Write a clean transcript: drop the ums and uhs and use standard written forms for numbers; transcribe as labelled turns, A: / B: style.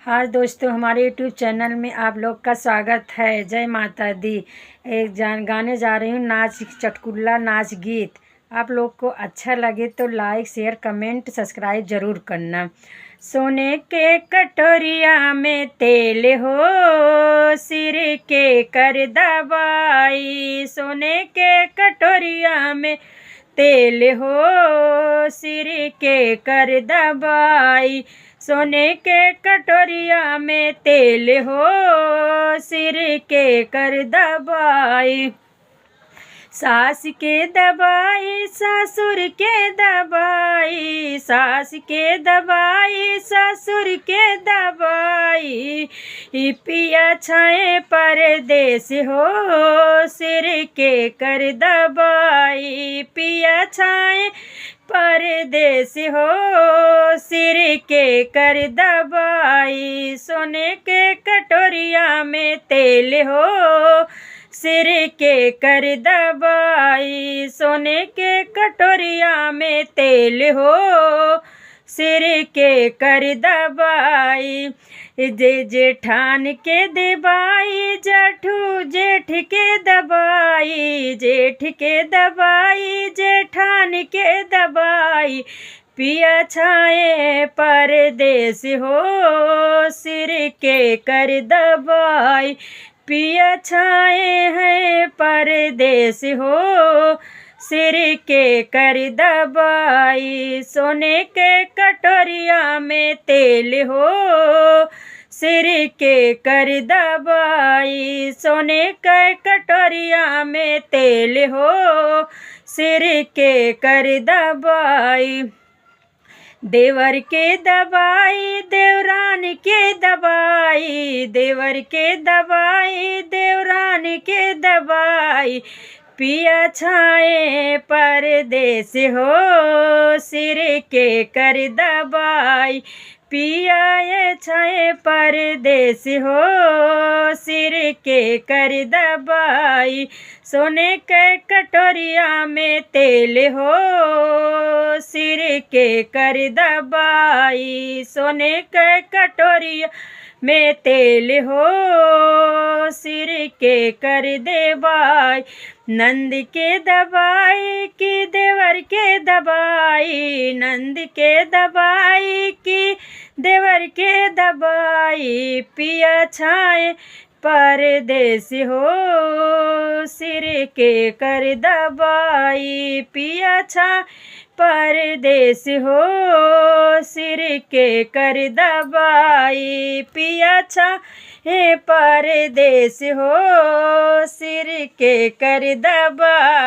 A: हाँ दोस्तों, हमारे YouTube चैनल में आप लोग का स्वागत है। जय माता दी। एक गाने जा रही हूँ, नाच चटकुल्ला नाच गीत। आप लोग को अच्छा लगे तो लाइक शेयर कमेंट सब्सक्राइब ज़रूर करना। सोने के कटोरिया में तेल हो, सिर के कर दबाई। सोने के कटोरिया में तेल हो, सिर के कर दबाई। सोने के कटोरिया में तेल हो, सिर के कर दबाई। सास के दबाई ससुर के दबाई, सास के दबाई ससुर के दबाई। पिया छाए परदेस हो, सिर के कर दबाई। पिया छाए परदेस हो, सिर के कर दबाई। सोने के कटोरिया में तेल हो, सिर के कर दबाई। सोने के कटोरिया में तेल हो, सिर के कर दबाई। जेठान के दबाई, जठू जेठ के दबाई। जेठ के दबाई, जेठान के दबाई। पिया छाए परदेस हो, सिर के कर दबाई। पिया छाए हैं परदेस हो, सिर के कर दबाई। सोने के कटोरिया में तेल हो, सिर के कर दबाई। सोने के कटोरिया में तेल हो, सिर के कर दबाई। देवर के दबाई, देवरान के दबाई। देवर के दबाई, देवरान के दबाई। पिया छाए परदेस हो, सिर के कर दबाई। पिया छाए परदेस हो, सिर के कर दबाई। सोने के कटोरिया में तेल हो, सिर के कर दबाई। सोने के कटोरिया में तेल हो, सिर के कर दबाई। नंद के दबाई की देवर के दबाई। नंद के दबाई की देवर के दबाई। पिया छाए परदेस हो, सिर के कर दबाई। पिया छाए परदेस हो, सिर के कर दबाई। पिया छाए परदेस हो, सिर के कर दबाई।